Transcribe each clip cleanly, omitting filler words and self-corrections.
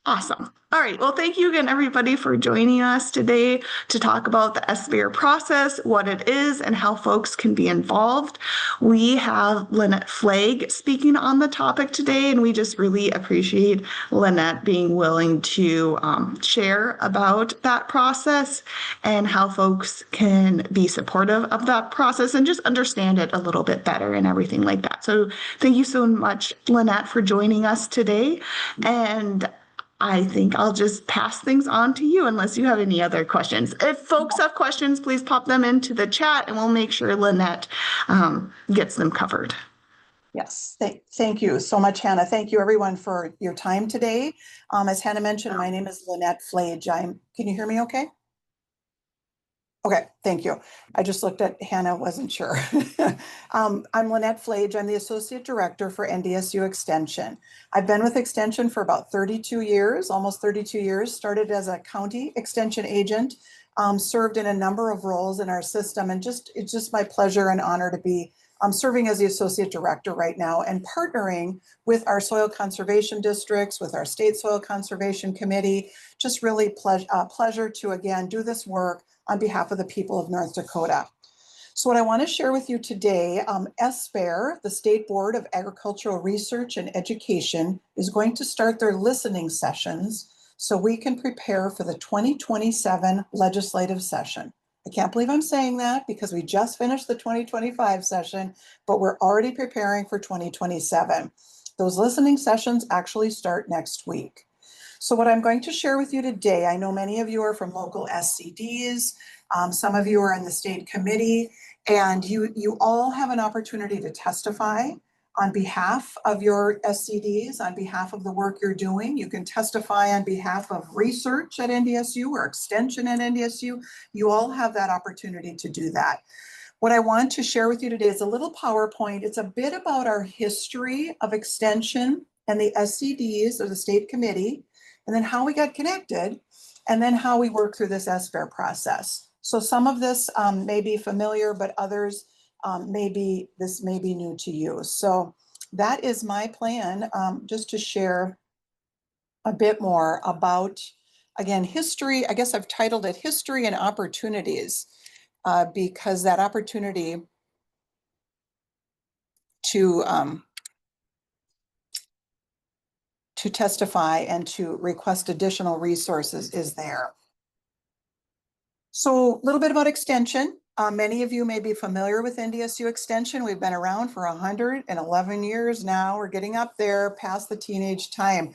Awesome. All right. Well, thank you again, everybody, for joining us today to talk about the SBARE process, what it is, and how folks can be involved. We have Lynette Flagg speaking on the topic today, and we just really appreciate Lynette being willing to share about that process and how folks can be supportive of that process and just understand it a little bit better and everything like that. So thank you so much, Lynette, for joining us today. And I think I'll just pass things on to you unless you have any other questions. If folks have questions, please pop them into the chat and we'll make sure Lynette gets them covered. Yes, thank you so much, Hannah. Thank you, everyone, for your time today. As Hannah mentioned, my name is Lynette Flagg. Can you hear me okay? Okay, thank you. I just looked at Hannah, wasn't sure. I'm Lynette Flagg. I'm the Associate Director for NDSU Extension. I've been with Extension for about 32 years, almost 32 years, started as a county extension agent, served in a number of roles in our system, and it's just my pleasure and honor to be serving as the Associate Director right now and partnering with our soil conservation districts, with our State Soil Conservation Committee. Just really pleasure to, again, do this work on behalf of the people of North Dakota. So what I want to share with you today, SBARE, the State Board of Agricultural Research and Education, is going to start their listening sessions so we can prepare for the 2027 legislative session. I can't believe I'm saying that because we just finished the 2025 session, but we're already preparing for 2027. Those listening sessions actually start next week. So what I'm going to share with you today, I know many of you are from local SCDs, some of you are in the state committee, and you all have an opportunity to testify on behalf of your SCDs, on behalf of the work you're doing. You can testify on behalf of research at NDSU or extension at NDSU. You all have that opportunity to do that. What I want to share with you today is a little PowerPoint. It's a bit about our history of extension and the SCDs, or the state committee, and then how we got connected, and then how we work through this SBARE process. So some of this may be familiar, but others this may be new to you. So that is my plan, just to share a bit more about, again, history. I guess I've titled it History and Opportunities, because that opportunity to testify and to request additional resources is there. So a little bit about extension. Many of you may be familiar with NDSU Extension. We've been around for 111 years now. We're getting up there past the teenage time.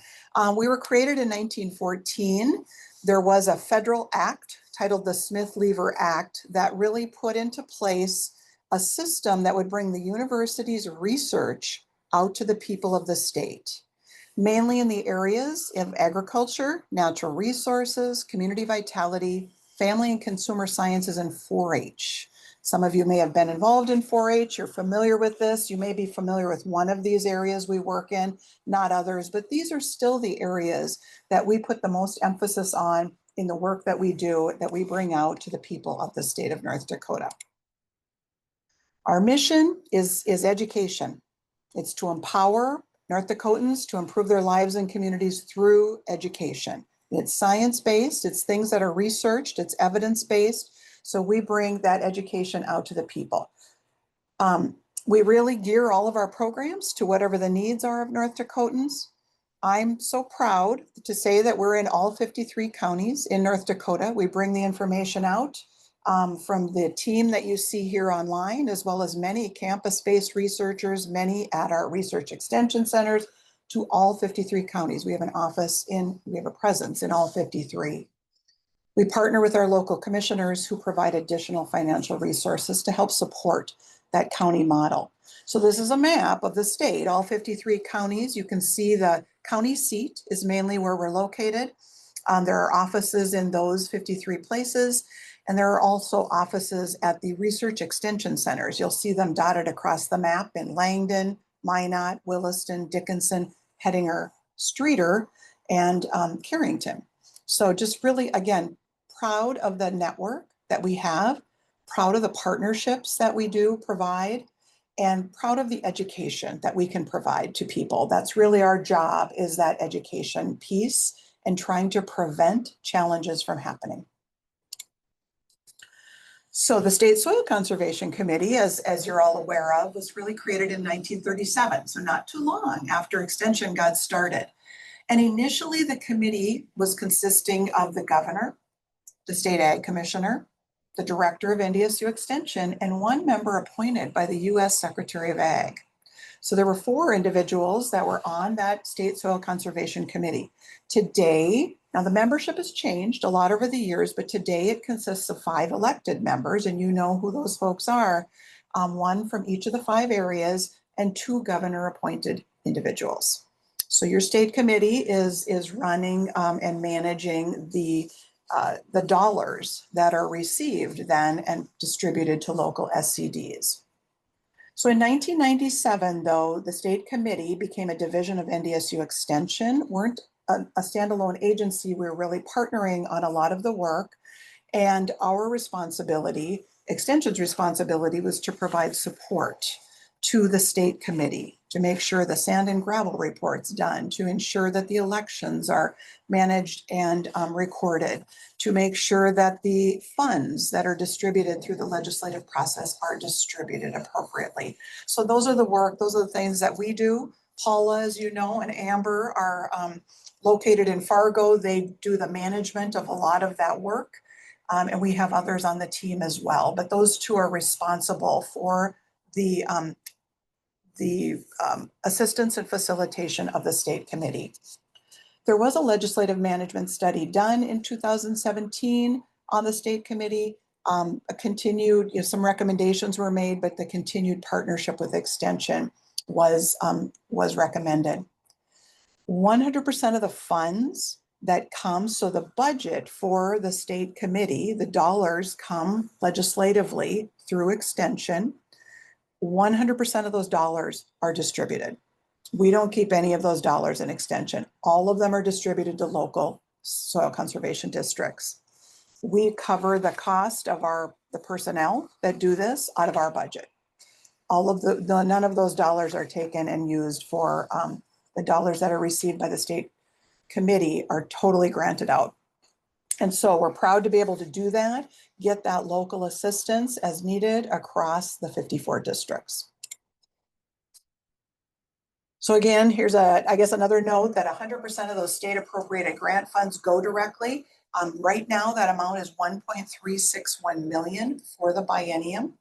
We were created in 1914. There was a federal act titled the Smith-Lever Act that really put into place a system that would bring the university's research out to the people of the state, mainly in the areas of agriculture, natural resources, community vitality, family and consumer sciences, and 4-H. Some of you may have been involved in 4-H. You're familiar with this. You may be familiar with one of these areas we work in, not others, but these are still the areas that we put the most emphasis on in the work that we do, that we bring out to the people of the state of North Dakota. Our mission is education. It's to empower North Dakotans to improve their lives and communities through education. It's science-based, it's things that are researched, it's evidence-based, so we bring that education out to the people. We really gear all of our programs to whatever the needs are of North Dakotans. I'm so proud to say that we're in all 53 counties in North Dakota. We bring the information out from the team that you see here online, as well as many campus-based researchers, many at our research extension centers, to all 53 counties. We have a presence in all 53. We partner with our local commissioners who provide additional financial resources to help support that county model. So this is a map of the state, all 53 counties. You can see the county seat is mainly where we're located. There are offices in those 53 places, and there are also offices at the research extension centers. You'll see them dotted across the map in Langdon, Minot, Williston, Dickinson, Hettinger, Streeter, and Carrington. So just really, again, proud of the network that we have, proud of the partnerships that we do provide, and proud of the education that we can provide to people. That's really our job, is that education piece. and trying to prevent challenges from happening. So the State Soil Conservation Committee, as you're all aware of, was really created in 1937, so not too long after Extension got started. And initially the committee was consisting of the governor, the state ag commissioner, the director of NDSU Extension, and one member appointed by the US Secretary of Ag. So there were 4 individuals that were on that State Soil Conservation Committee. Today, now the membership has changed a lot over the years, but today it consists of 5 elected members, and you know who those folks are, 1 from each of the 5 areas and 2 governor appointed individuals. So your state committee is running and managing the dollars that are received then and distributed to local SCDs. So in 1997, though, the state committee became a division of NDSU Extension. Weren't a standalone agency. We were really partnering on a lot of the work, and our responsibility, Extension's responsibility, was to provide support to the state committee, to make sure the sand and gravel report's done, to ensure that the elections are managed and recorded, to make sure that the funds that are distributed through the legislative process are distributed appropriately. So those are the things that we do. Paula, as you know, and Amber are located in Fargo. They do the management of a lot of that work. And we have others on the team as well, but those 2 are responsible for the assistance and facilitation of the state committee. There was a legislative management study done in 2017 on the state committee. Some recommendations were made, but the continued partnership with Extension was recommended. 100% of the funds that come, so the budget for the state committee, the dollars come legislatively through Extension. 100% of those dollars are distributed. We don't keep any of those dollars in Extension. All of them are distributed to local soil conservation districts. We cover the cost of the personnel that do this out of our budget. All of none of those dollars are taken and used for the dollars that are received by the state committee are totally granted out. And so we're proud to be able to do that, get that local assistance as needed across the 54 districts. So again, here's I guess another note that 100% of those state appropriated grant funds go directly. Right now, that amount is $1.361 million for the biennium.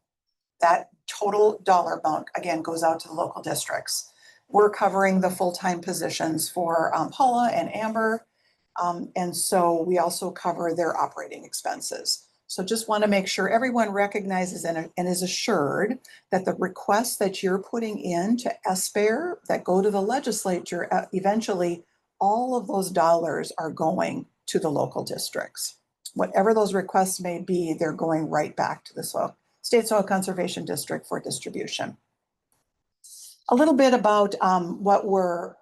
That total dollar amount, again, goes out to the local districts. We're covering the full-time positions for Paula and Amber. And so we also cover their operating expenses. So just want to make sure everyone recognizes and is assured that the requests that you're putting in to SBARE that go to the legislature, eventually all of those dollars are going to the local districts. Whatever those requests may be, they're going right back to the State Soil Conservation District for distribution. A little bit about what we're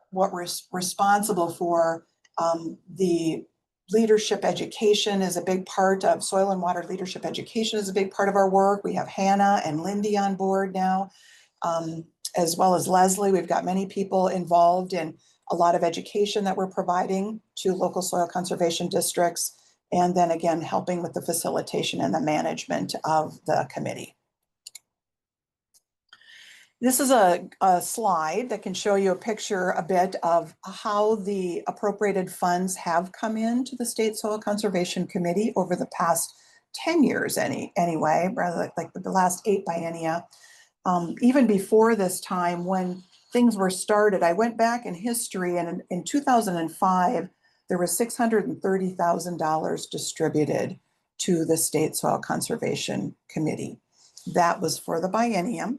responsible for. The leadership education is a big part of soil and water leadership education is a big part of our work. We have Hannah and Lindy on board now, as well as Leslie. We've got many people involved in a lot of education that we're providing to local soil conservation districts. And then again, helping with the facilitation and the management of the committee. This is a slide that can show you a picture a bit of how the appropriated funds have come into the State Soil Conservation Committee over the past 10 years anyway, rather like the last 8 biennia. Even before this time when things were started, I went back in history, and in 2005, there was $630,000 distributed to the State Soil Conservation Committee. That was for the biennium.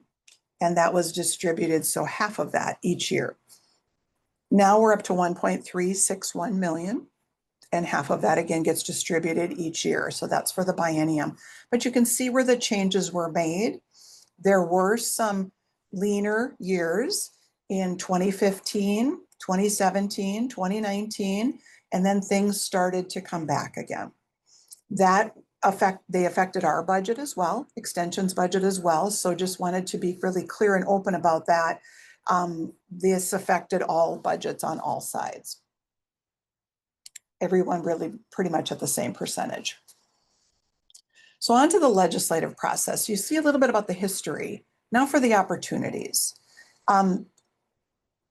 And that was distributed, so half of that each year. Now we're up to 1.361 million, and half of that again gets distributed each year. So that's for the biennium. But you can see where the changes were made. There were some leaner years in 2015, 2017, 2019, and then things started to come back again. They affected our budget as well, Extension's budget as well. So just wanted to be really clear and open about that. This affected all budgets on all sides. everyone really pretty much at the same percentage. So on to the legislative process. You see a little bit about the history. Now for the opportunities.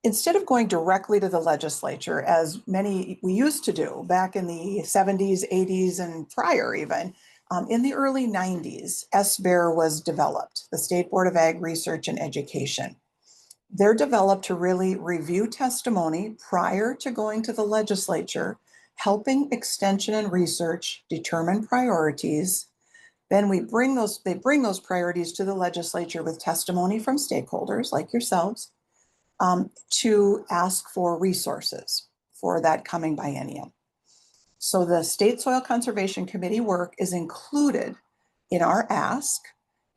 Instead of going directly to the legislature, as many we used to do back in the 70s, 80s, and prior even, in the early 90s, SBARE was developed, the State Board of Ag Research and Education. They're developed to really review testimony prior to going to the legislature, helping extension and research determine priorities. Then they bring those priorities to the legislature with testimony from stakeholders like yourselves, to ask for resources for that coming biennium. So the State Soil Conservation Committee work is included in our ask.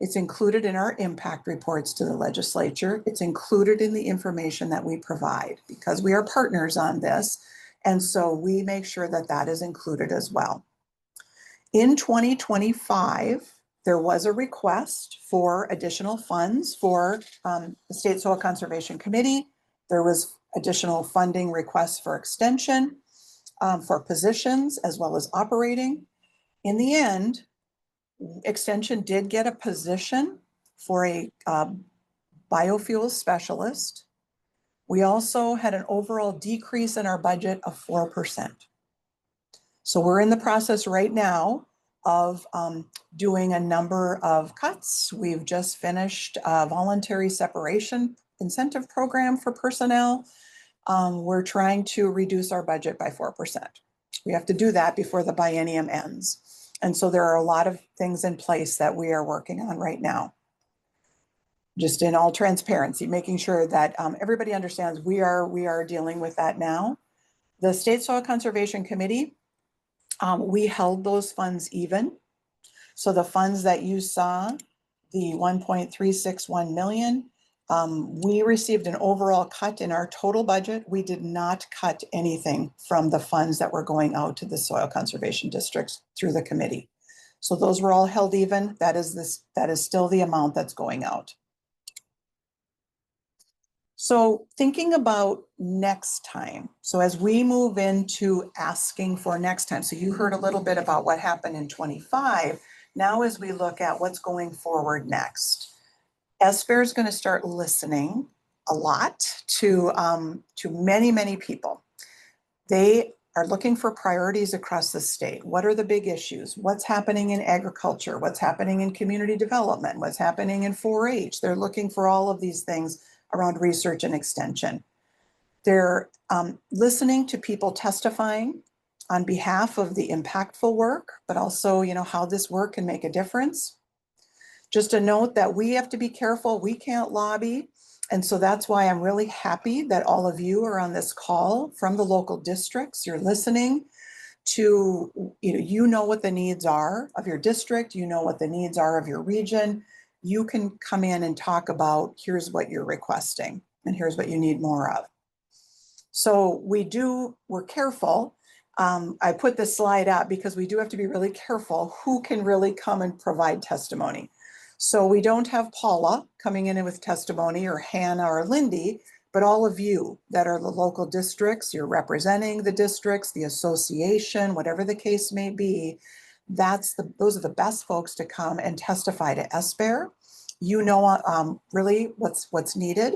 It's included in our impact reports to the legislature. It's included in the information that we provide because we are partners on this. And so we make sure that that is included as well. In 2025, there was a request for additional funds for the State Soil Conservation Committee. There was additional funding requests for extension, for positions as well as operating. In the end, extension did get a position for a biofuels specialist. We also had an overall decrease in our budget of 4%. So we're in the process right now of doing a number of cuts. We've just finished a voluntary separation incentive program for personnel. We're trying to reduce our budget by 4%. We have to do that before the biennium ends. And so there are a lot of things in place that we are working on right now. Just in all transparency, making sure that everybody understands we are dealing with that now. The State Soil Conservation Committee, we held those funds even. So the funds that you saw, the 1.361 million, we received an overall cut in our total budget. We did not cut anything from the funds that were going out to the soil conservation districts through the committee. So those were all held even. That is still the amount that's going out. So thinking about next time, so as we move into asking for next time, so you heard a little bit about what happened in 25. Now as we look at what's going forward next, SBARE is going to start listening a lot to many, many people. They are looking for priorities across the state. What are the big issues? What's happening in agriculture? What's happening in community development? What's happening in 4-H? They're looking for all of these things around research and extension. They're listening to people testifying on behalf of the impactful work, but also, how this work can make a difference. Just a note that we have to be careful. We can't lobby. And so that's why I'm really happy that all of you are on this call from the local districts. You're listening to, you know what the needs are of your district. You know what the needs are of your region. You can come in and talk about, here's what you're requesting and here's what you need more of. So we're careful. I put this slide up because we do have to be really careful who can really come and provide testimony. So we don't have Paula coming in with testimony or Hannah or Lindy, but all of you that are the local districts, you're representing the districts, the association, whatever the case may be. Those are the best folks to come and testify to SBARE. You know really what's needed,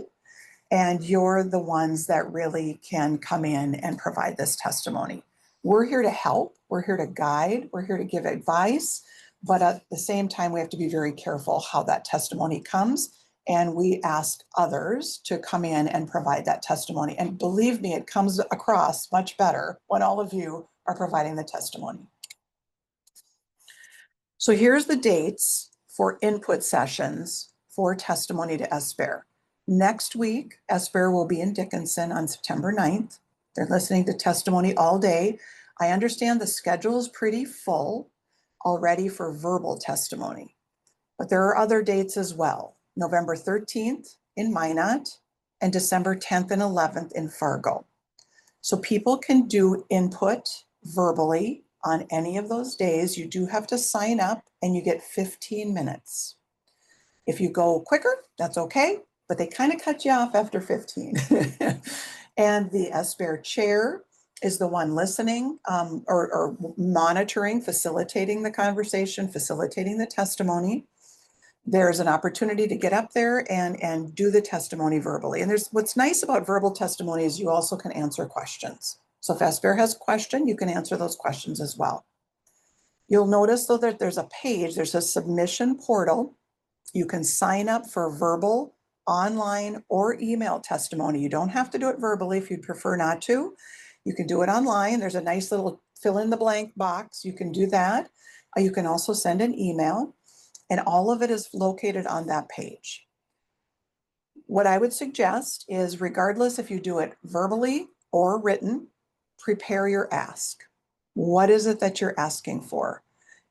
and you're the ones that really can come in and provide this testimony. We're here to help, we're here to guide, we're here to give advice, but at the same time, we have to be very careful how that testimony comes, and we ask others to come in and provide that testimony. And believe me, it comes across much better when all of you are providing the testimony. So here's the dates for input sessions for testimony to SBARE. Next week, SBARE will be in Dickinson on September 9th. They're listening to testimony all day. I understand the schedule is pretty full already for verbal testimony, but there are other dates as well. November 13th in Minot and December 10th and 11th in Fargo. So people can do input verbally on any of those days. You do have to sign up and you get 15 minutes. If you go quicker, that's okay, but they kind of cut you off after 15. And the SBARE chair is the one listening or monitoring, facilitating the conversation, facilitating the testimony. There's an opportunity to get up there and do the testimony verbally. And what's nice about verbal testimony is you also can answer questions. So if SBARE has a question, you can answer those questions as well. You'll notice though that there's a page, there's a submission portal. You can sign up for verbal, online, or email testimony. You don't have to do it verbally if you'd prefer not to. You can do it online. There's a nice little fill in the blank box. You can do that. You can also send an email, and all of it is located on that page. What I would suggest is, regardless if you do it verbally or written, prepare your ask. What is it that you're asking for?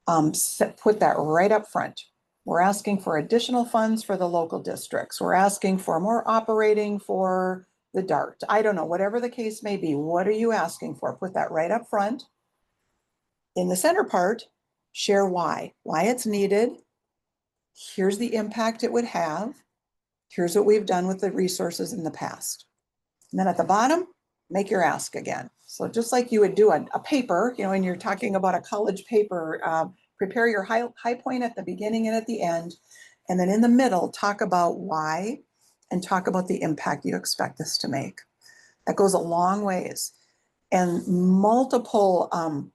Put that right up front. We're asking for additional funds for the local districts. We're asking for more operating for the DART. I don't know, whatever the case may be. What are you asking for? Put that right up front. In the center part, share why it's needed. Here's the impact it would have. Here's what we've done with the resources in the past. And then at the bottom, make your ask again. So just like you would do a paper, when you're talking about a college paper, prepare your high point at the beginning and at the end. And then in the middle, talk about why and talk about the impact you expect this to make. That goes a long ways. And multiple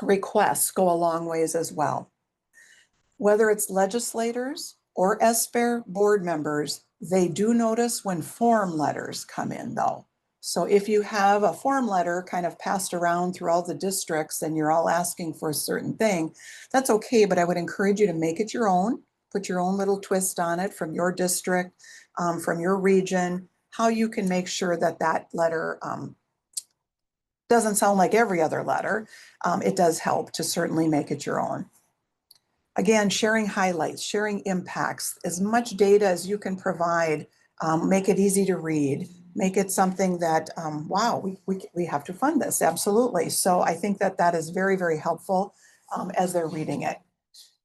requests go a long ways as well. Whether it's legislators or SBARE board members, they do notice when form letters come in though. So if you have a form letter kind of passed around through all the districts and you're all asking for a certain thing, that's okay, but I would encourage you to make it your own, put your own little twist on it from your district, from your region, how you can make sure that that letter doesn't sound like every other letter. It does help to certainly make it your own. Again, sharing highlights, sharing impacts, as much data as you can provide, make it easy to read, make it something that, wow, we have to fund this, absolutely. So I think that that is very, very helpful as they're reading it.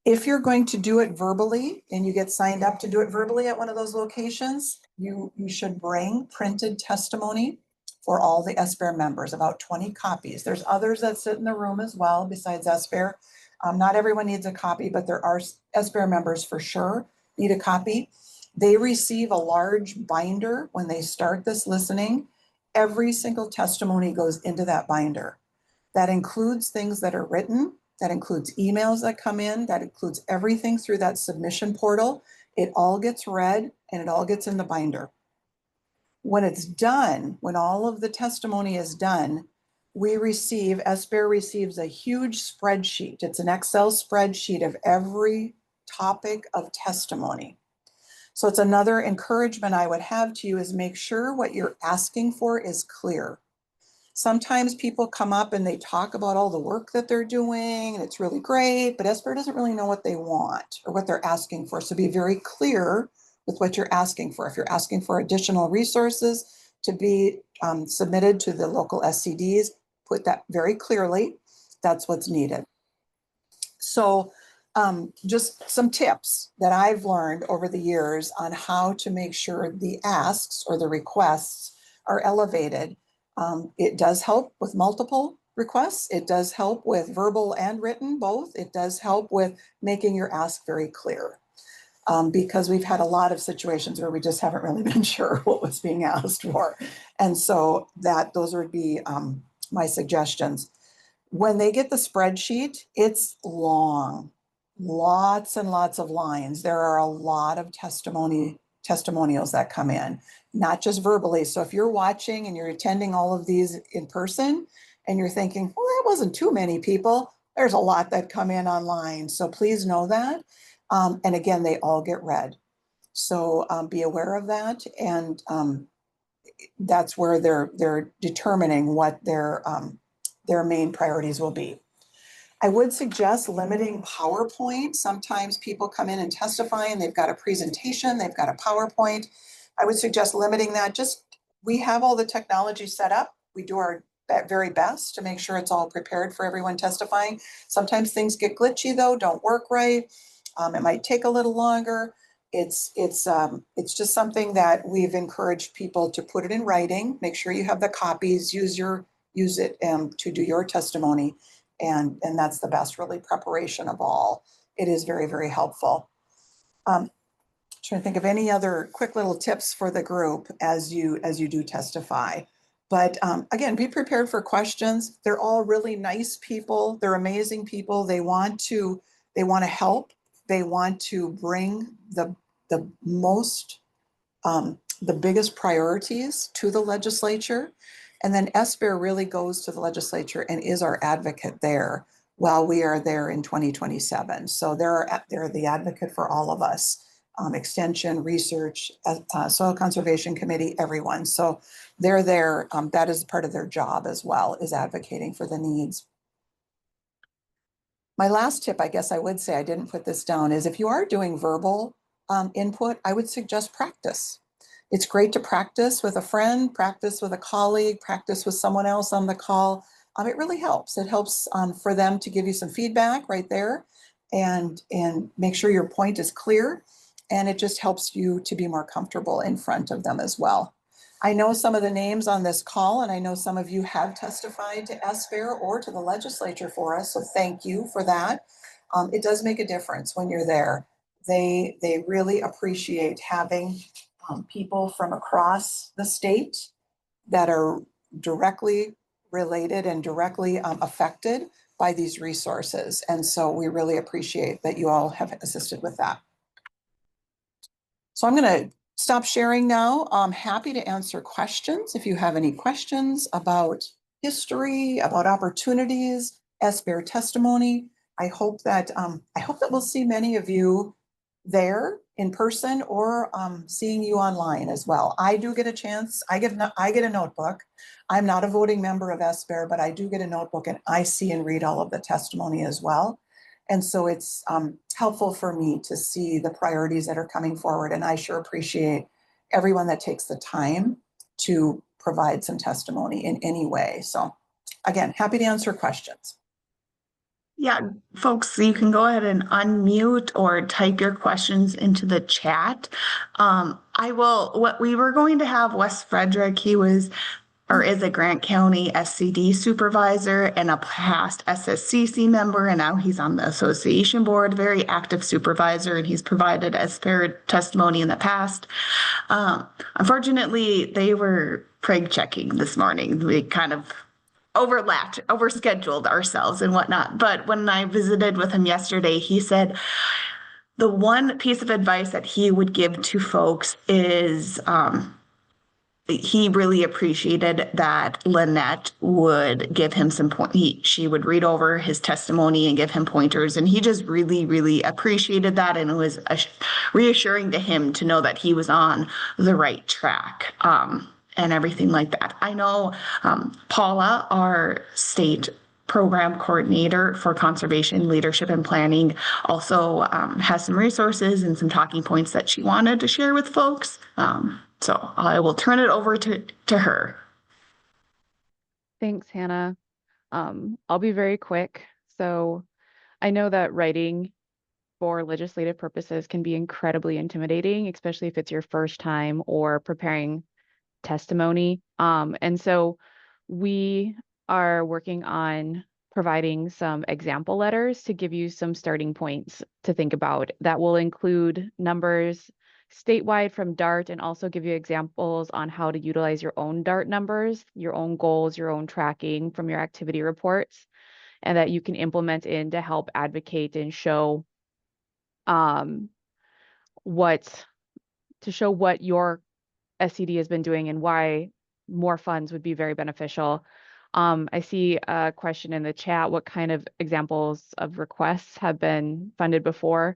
If you're going to do it verbally and you get signed up to do it verbally at one of those locations, you should bring printed testimony for all the SBARE members, about 20 copies. There's others that sit in the room as well besides SBARE. Not everyone needs a copy, but there are SBARE members for sure need a copy. They receive a large binder when they start this listening. Every single testimony goes into that binder. That includes things that are written, that includes emails that come in, that includes everything through that submission portal. It all gets read and it all gets in the binder. When it's done, when all of the testimony is done, SBARE receives a huge spreadsheet. It's an Excel spreadsheet of every topic of testimony. So it's another encouragement I would have to you is make sure what you're asking for is clear. Sometimes people come up and they talk about all the work that they're doing and it's really great, but SBARE doesn't really know what they want or what they're asking for. So be very clear with what you're asking for. If you're asking for additional resources to be submitted to the local SCDs, put that very clearly. That's what's needed. So just some tips that I've learned over the years on how to make sure the asks or the requests are elevated. It does help with multiple requests. It does help with verbal and written, both. It does help with making your ask very clear. Because we've had a lot of situations where we just haven't really been sure what was being asked for. And so those would be my suggestions. When they get the spreadsheet, it's long, lots and lots of lines. There are a lot of testimonials that come in, not just verbally. So if you're watching and you're attending all of these in person and you're thinking, well, that wasn't too many people, there's a lot that come in online. So please know that. And again, they all get read. So be aware of that. And that's where they're determining what their main priorities will be. I would suggest limiting PowerPoint. Sometimes people come in and testify and they've got a presentation, they've got a PowerPoint. I would suggest limiting that. We have all the technology set up. We do our very best to make sure it's all prepared for everyone testifying. Sometimes things get glitchy though, don't work right. It might take a little longer. It's just something that we've encouraged people to put it in writing. Make sure you have the copies. Use your use it to do your testimony. And that's the best really preparation of all. It is very, very helpful. Trying to think of any other quick little tips for the group as you do testify. But again, be prepared for questions. They're all really nice people. They're amazing people. They want to help. They want to bring the most the biggest priorities to the legislature. And then SBARE really goes to the legislature and is our advocate there while we are there in 2027. So they're the advocate for all of us, extension, research, soil conservation committee, everyone. So they're there. That is part of their job as well, is advocating for the needs. My last tip, I guess I would say, I didn't put this down, is if you are doing verbal input, I would suggest practice. It's great to practice with a friend, practice with a colleague, practice with someone else on the call. It really helps. It helps for them to give you some feedback right there and make sure your point is clear. And it just helps you to be more comfortable in front of them as well. I know some of the names on this call, and I know some of you have testified to SBARE or to the legislature for us, so thank you for that. It does make a difference when you're there. They really appreciate having people from across the state that are directly related and directly affected by these resources. And so we really appreciate that you all have assisted with that. So I'm going to stop sharing now. I'm happy to answer questions. If you have any questions about history, about opportunities, SBARE testimony, I hope that we'll see many of you there in person or seeing you online as well. I do get a chance. I get a notebook. I'm not a voting member of SBARE, but I do get a notebook and I see and read all of the testimony as well. And so it's helpful for me to see the priorities that are coming forward. And I sure appreciate everyone that takes the time to provide some testimony in any way. So again, happy to answer questions. Yeah, folks, you can go ahead and unmute or type your questions into the chat. What we were going to have Wes Frederick, he was or is a Grant County SCD supervisor and a past SSCC member, and now he's on the association board, very active supervisor, and he's provided SBARE testimony in the past. Unfortunately, they were preg checking this morning. We kind of overscheduled ourselves and whatnot. But when I visited with him yesterday, he said the one piece of advice that he would give to folks is he really appreciated that Lynette would give him some she would read over his testimony and give him pointers. And he just really, really appreciated that. And it was reassuring to him to know that he was on the right track. And everything like that. I know Paula, our state program coordinator for conservation, leadership, and planning, also has some resources and some talking points that she wanted to share with folks. So I will turn it over to her. Thanks, Hannah. I'll be very quick. So I know that writing for legislative purposes can be incredibly intimidating, especially if it's your first time or preparing testimony. And so we are working on providing some example letters to give you some starting points to think about that will include numbers statewide from DART and also give you examples on how to utilize your own DART numbers, your own goals, your own tracking from your activity reports, and that you can implement in to help advocate and show what your SCD has been doing and why more funds would be very beneficial. I see a question in the chat, what kind of examples of requests have been funded before?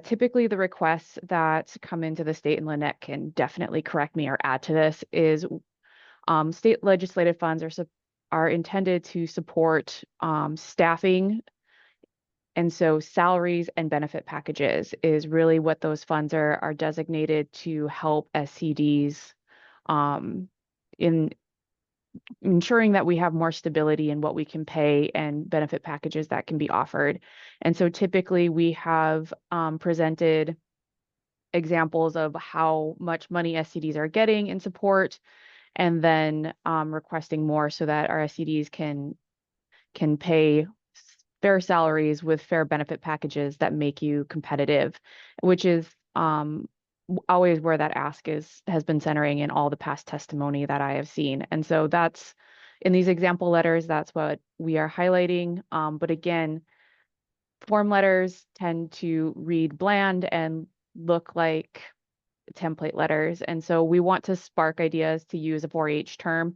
Typically the requests that come into the state, and Lynette can definitely correct me or add to this, is state legislative funds are intended to support staffing. And so salaries and benefit packages is really what those funds are designated to help SCDs in ensuring that we have more stability in what we can pay and benefit packages that can be offered. And so typically we have presented examples of how much money SCDs are getting in support and then requesting more so that our SCDs can pay fair salaries with fair benefit packages that make you competitive, which is always where that ask has been centering in all the past testimony that I have seen. And so that's in these example letters, that's what we are highlighting. But again, form letters tend to read bland and look like template letters. And so we want to spark ideas, to use a 4-H term.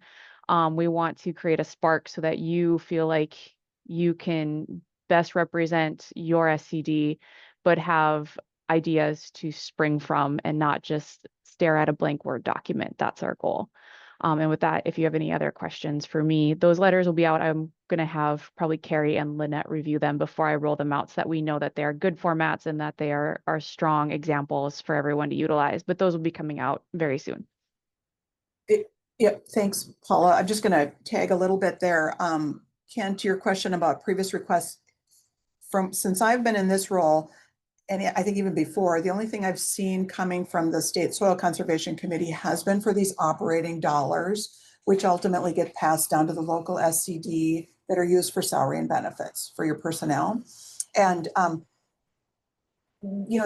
We want to create a spark so that you feel like you can best represent your SCD, but have ideas to spring from and not just stare at a blank Word document. That's our goal. And with that, if you have any other questions for me, those letters will be out. I'm going to have probably Carrie and Lynette review them before I roll them out so that we know that they are good formats and that they are strong examples for everyone to utilize. But those will be coming out very soon. Yeah, thanks, Paula. I'm just going to tag a little bit there. Ken, to your question about previous requests, since I've been in this role, and I think even before, the only thing I've seen coming from the State Soil Conservation Committee has been for these operating dollars, which ultimately get passed down to the local SCD that are used for salary and benefits for your personnel. And,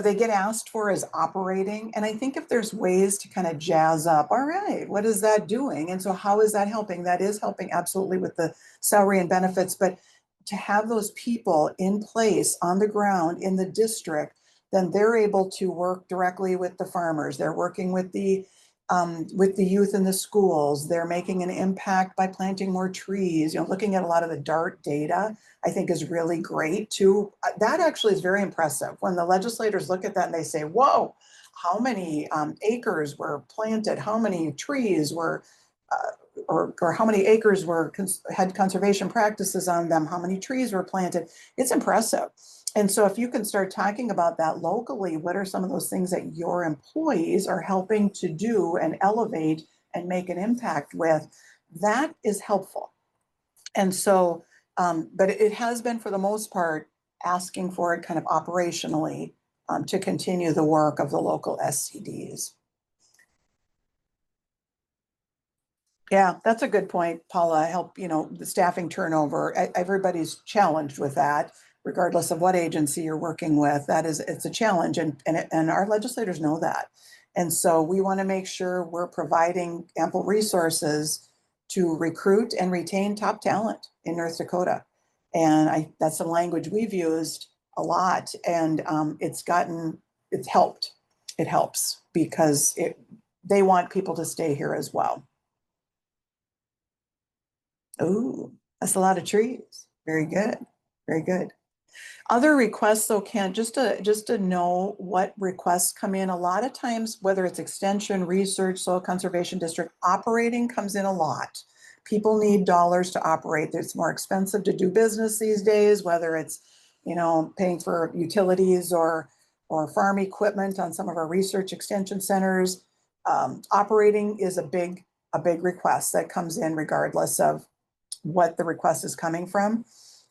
they get asked for as operating. And I think if there's ways to kind of jazz up, all right, what is that doing? And so how is that helping? That is helping absolutely with the salary and benefits, but to have those people in place on the ground in the district, then they're able to work directly with the farmers. They're working with the youth in the schools. They're making an impact by planting more trees. Looking at a lot of the DART data, I think is really great too. That actually is very impressive when the legislators look at that and they say, whoa, how many acres were planted? How many trees were or how many acres had conservation practices on them, how many trees were planted. It's impressive. And so if you can start talking about that locally, what are some of those things that your employees are helping to do and elevate and make an impact with, that is helpful. And so, but it has been for the most part asking for it kind of operationally to continue the work of the local SCDs. Yeah, that's a good point, Paula. The staffing turnover, everybody's challenged with that, regardless of what agency you're working with. It's a challenge, and our legislators know that. And so we want to make sure we're providing ample resources to recruit and retain top talent in North Dakota. And that's the language we've used a lot, and it's helped. It helps because they want people to stay here as well. Oh, that's a lot of trees. Very good. Very good. Other requests, though, Ken, just to know what requests come in. A lot of times, whether it's extension, research, soil conservation district, operating comes in a lot. People need dollars to operate. It's more expensive to do business these days, whether it's, paying for utilities or farm equipment on some of our research extension centers. Operating is a big request that comes in regardless of what the request is coming from.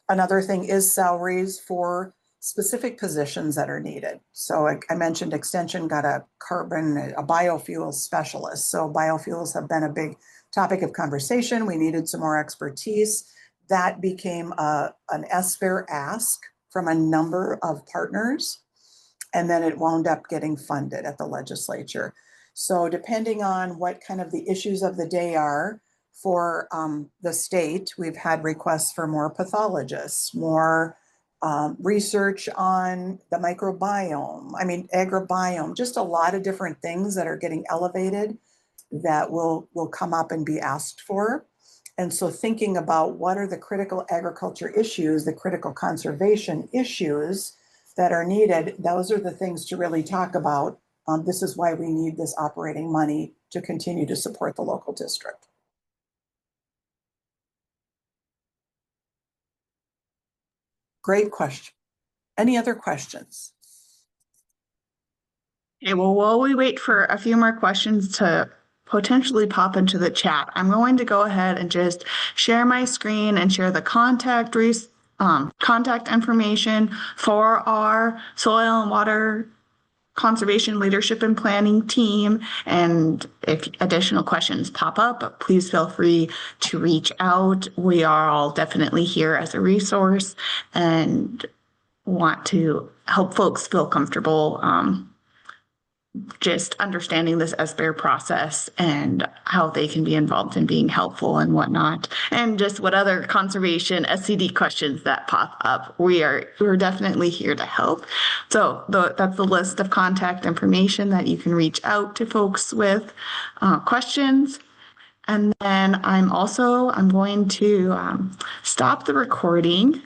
Another thing is salaries for specific positions that are needed. So I mentioned extension got a biofuels specialist. So biofuels have been a big topic of conversation. We needed some more expertise. That became an SBARE ask from a number of partners. And then it wound up getting funded at the legislature. So depending on what kind of the issues of the day are, for the state, we've had requests for more pathologists, more research on the microbiome, agrobiome, just a lot of different things that are getting elevated that will come up and be asked for. And so thinking about what are the critical agriculture issues, the critical conservation issues that are needed, those are the things to really talk about. This is why we need this operating money to continue to support the local district. Great question. Any other questions? Okay, well, while we wait for a few more questions to potentially pop into the chat, I'm going to go ahead and just share my screen and share the contact information for our soil and water conservation leadership and planning team. And if additional questions pop up, please feel free to reach out. We are all definitely here as a resource and want to help folks feel comfortable just understanding this SBARE process and how they can be involved in being helpful and whatnot, and just what other conservation SCD questions that pop up. We're definitely here to help. So that's the list of contact information that you can reach out to folks with questions. And then I'm going to stop the recording